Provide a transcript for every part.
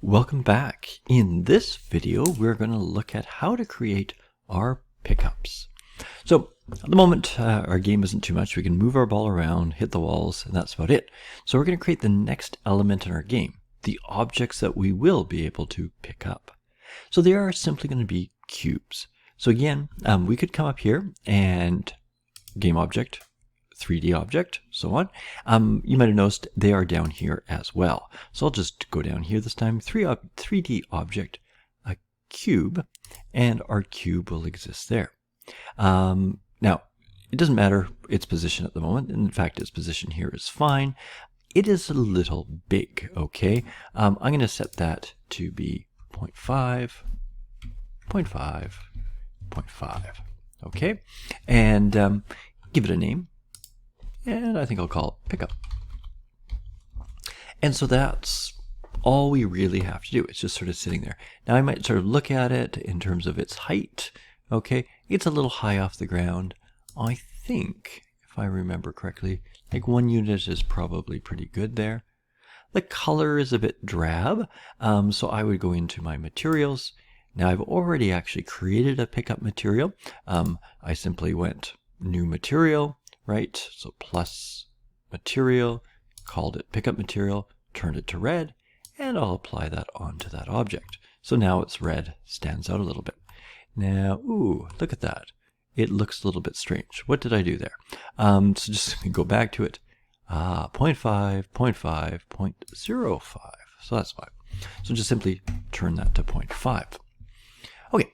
Welcome back. In this video, we're going to look at how to create our pickups. So at the moment, our game isn't too much. We can move our ball around, hit the walls, and that's about it. So we're going to create the next element in our game, the objects that we will be able to pick up. So they are simply going to be cubes. So again, we could come up here and game object, 3D object, so on. You might have noticed they are down here as well. So I'll just go down here this time, 3D object, a cube, and our cube will exist there. Now, it doesn't matter its position at the moment. In fact, its position here is fine. It is a little big, okay? I'm going to set that to be 0.5, 0.5, 0.5, okay? And give it a name. And I think I'll call it pickup. And so that's all we really have to do. It's just sort of sitting there. Now I might sort of look at it in terms of its height. Okay, it's a little high off the ground. I think, if I remember correctly, like 1 unit is probably pretty good there. The color is a bit drab, so I would go into my materials. Now I've already actually created a pickup material. I simply went new material. Right, so plus material, called it pickup material, turned it to red, and I'll apply that onto that object. So now it's red, stands out a little bit. Now, ooh, look at that. It looks a little bit strange. What did I do there? So just go back to it. 0.5, 0.5, 0.05. So that's fine. So just simply turn that to 0.5. Okay,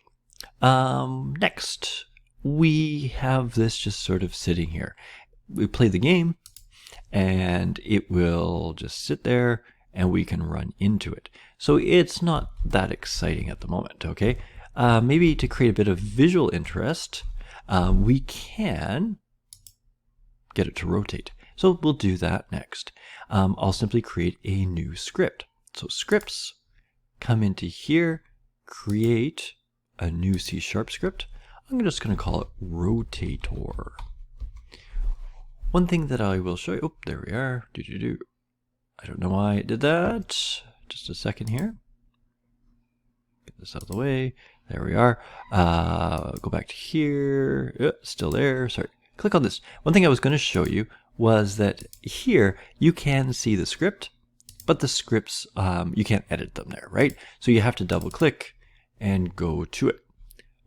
next. We have this just sort of sitting here. We play the game and it will just sit there and we can run into it. So it's not that exciting at the moment, okay? Maybe to create a bit of visual interest, we can get it to rotate. So we'll do that next. I'll simply create a new script. So scripts, come into here, create a new C# script. I'm just going to call it rotator. One thing that I will show you, oh, there we are. I don't know why it did that. Just a second here. Get this out of the way. There we are. Go back to here. Still there. Sorry. Click on this. One thing I was going to show you was that here you can see the script, but the scripts, you can't edit them there, right? So you have to double click and go to it.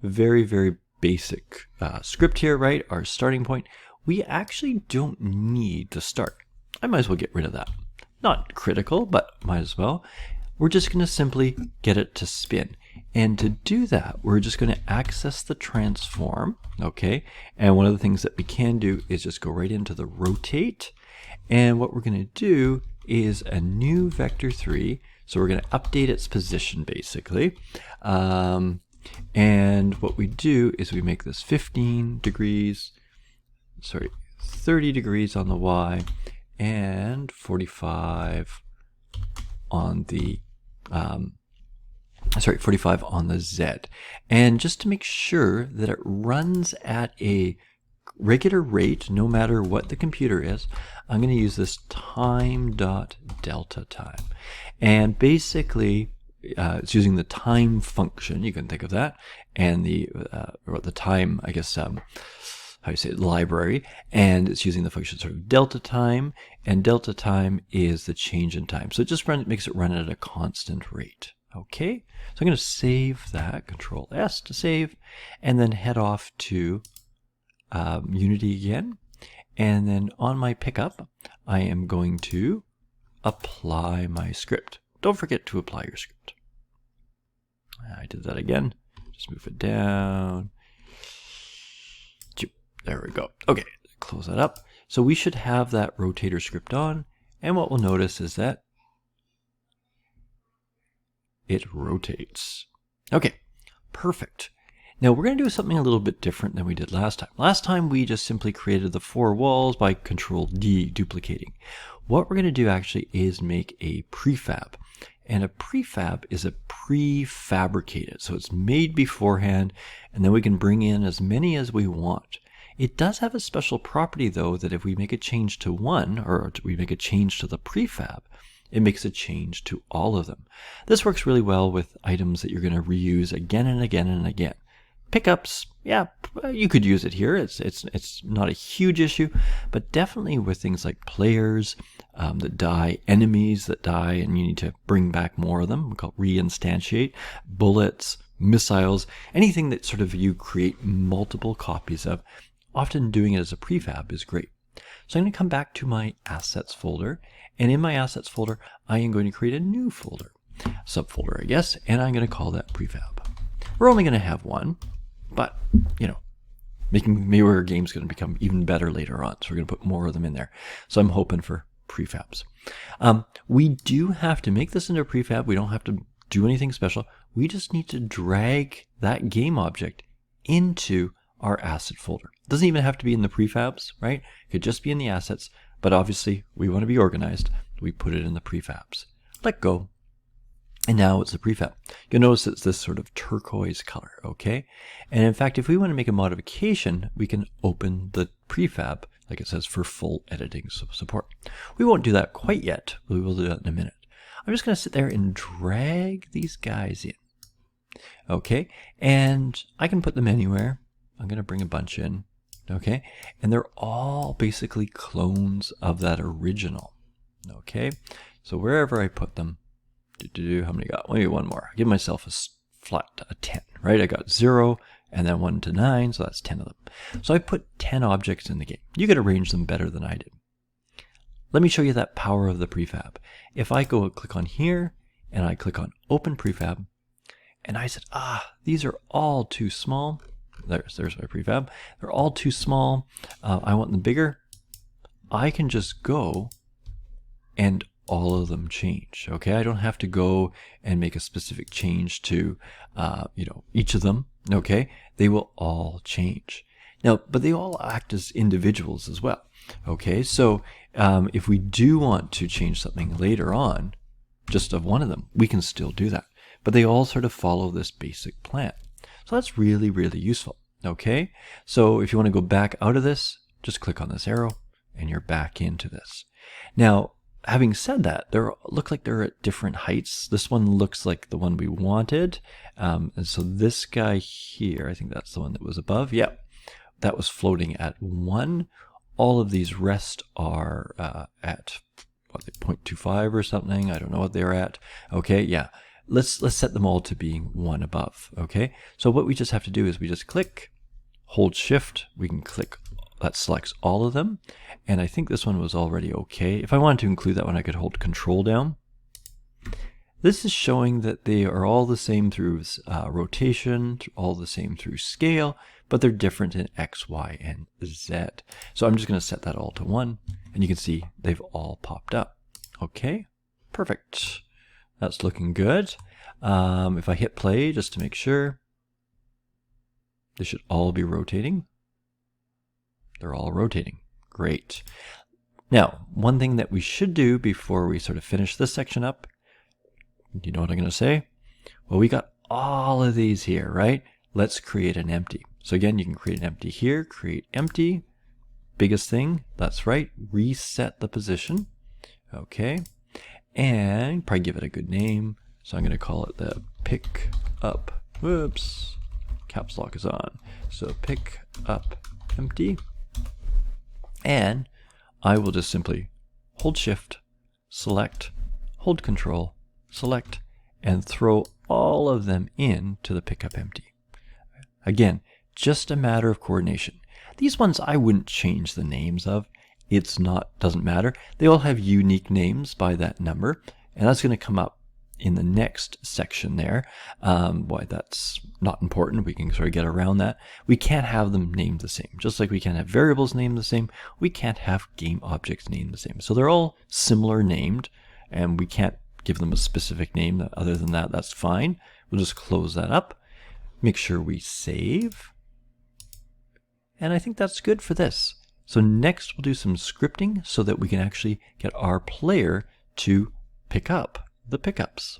Very, very basic script here, right? Our starting point. We actually don't need to start. I might as well get rid of that. Not critical, but might as well. We're just going to simply get it to spin. And to do that, we're just going to access the transform, okay? And one of the things that we can do is just go right into the rotate. And what we're going to do is a new vector 3. So we're going to update its position, basically. And what we do is we make this 15 degrees, 30 degrees on the Y and 45 on the, 45 on the Z. And just to make sure that it runs at a regular rate, no matter what the computer is, I'm going to use this time.delta time. And basically, it's using the time function, you can think of that, and the time, I guess, how you say it, library, and it's using the function sort of delta time, and delta time is the change in time. So it just makes it run at a constant rate. Okay, so I'm going to save that, Control S to save, and then head off to Unity again, and then on my pickup, I am going to apply my script. Don't forget to apply your script. I did that again. Just move it down. There we go. Okay, close that up. So we should have that rotator script on. And what we'll notice is that it rotates. Okay, perfect. Now we're going to do something a little bit different than we did last time. Last time we just simply created the 4 walls by Control D, duplicating. What we're going to do actually is make a prefab. And a prefab is a prefabricated. So it's made beforehand, and then we can bring in as many as we want. It does have a special property, though, that if we make a change to 1, or we make a change to the prefab, it makes a change to all of them. This works really well with items that you're going to reuse again and again and again. Pickups, yeah, you could use it here. It's not a huge issue, but definitely with things like players that die, enemies that die, and you need to bring back more of them. We call it reinstantiate. Bullets, missiles, anything that sort of you create multiple copies of. Often doing it as a prefab is great. So I'm going to come back to my assets folder, and in my assets folder, I am going to create a new folder, subfolder, I guess, and I'm going to call that prefab. We're only going to have one, but you know, maybe our game's going to become even better later on, so we're going to put more of them in there. So I'm hoping for prefabs. We do have to make this into a prefab. We don't have to do anything special. We just need to drag that game object into our asset folder. It doesn't even have to be in the prefabs, right? It could just be in the assets, but obviously we want to be organized. We put it in the prefabs. Let go. And now it's a prefab. You'll notice it's this sort of turquoise color, okay? And in fact, if we want to make a modification, we can open the prefab, like it says, for full editing support. We won't do that quite yet. We will do that in a minute. I'm just going to sit there and drag these guys in. Okay, and I can put them anywhere. I'm going to bring a bunch in, okay? And they're all basically clones of that original, okay? So wherever I put them, how many got? Maybe one more. I give myself a 10, right? I got 0 and then 1 to 9, so that's 10 of them. So I put 10 objects in the game. You could arrange them better than I did. Let me show you that power of the prefab. If I go click on here and I click on open prefab, and I said, these are all too small. There's my prefab. They're all too small. I want them bigger. I can just go and all of them change. Okay, I don't have to go and make a specific change to each of them. Okay, they will all change. Now, but they all act as individuals as well. Okay, so if we do want to change something later on, just of one of them, we can still do that. But they all sort of follow this basic plan. So that's really, really useful. Okay, so if you want to go back out of this, just click on this arrow and you're back into this. Now, having said that, they look like they're at different heights. This one looks like the one we wanted. And so this guy here, I think that's the one that was above. Yeah, that was floating at 1. All of these rest are at what, 0.25 or something. I don't know what they're at. Okay, yeah. Let's set them all to being 1 above. Okay, so what we just have to do is we just click, hold shift. We can click, that selects all of them. And I think this one was already okay. If I wanted to include that one, I could hold control down. This is showing that they are all the same through rotation, all the same through scale, but they're different in X, Y, and Z. So I'm just going to set that all to 1, and you can see they've all popped up. Okay, perfect. That's looking good. If I hit play just to make sure, they should all be rotating. They're all rotating. Great. Now, one thing that we should do before we sort of finish this section up, you know what I'm going to say? Well, we got all of these here, right? Let's create an empty. So again, you can create an empty here, create empty. Biggest thing, that's right, reset the position. Okay. And probably give it a good name. So I'm going to call it the pick up. Whoops. Caps lock is on. So pick up empty. And I will just simply hold shift, select, hold control, select, and throw all of them into the pick up empty. Again, just a matter of coordination. These ones I wouldn't change the names of. Doesn't matter. They all have unique names by that number, and that's going to come up in the next section there. Why that's not important. We can sort of get around that. We can't have them named the same. Just like we can't have variables named the same, we can't have game objects named the same. So they're all similar named, and we can't give them a specific name. Other than that, that's fine. We'll just close that up. Make sure we save. And I think that's good for this. So next we'll do some scripting so that we can actually get our player to pick up the pickups.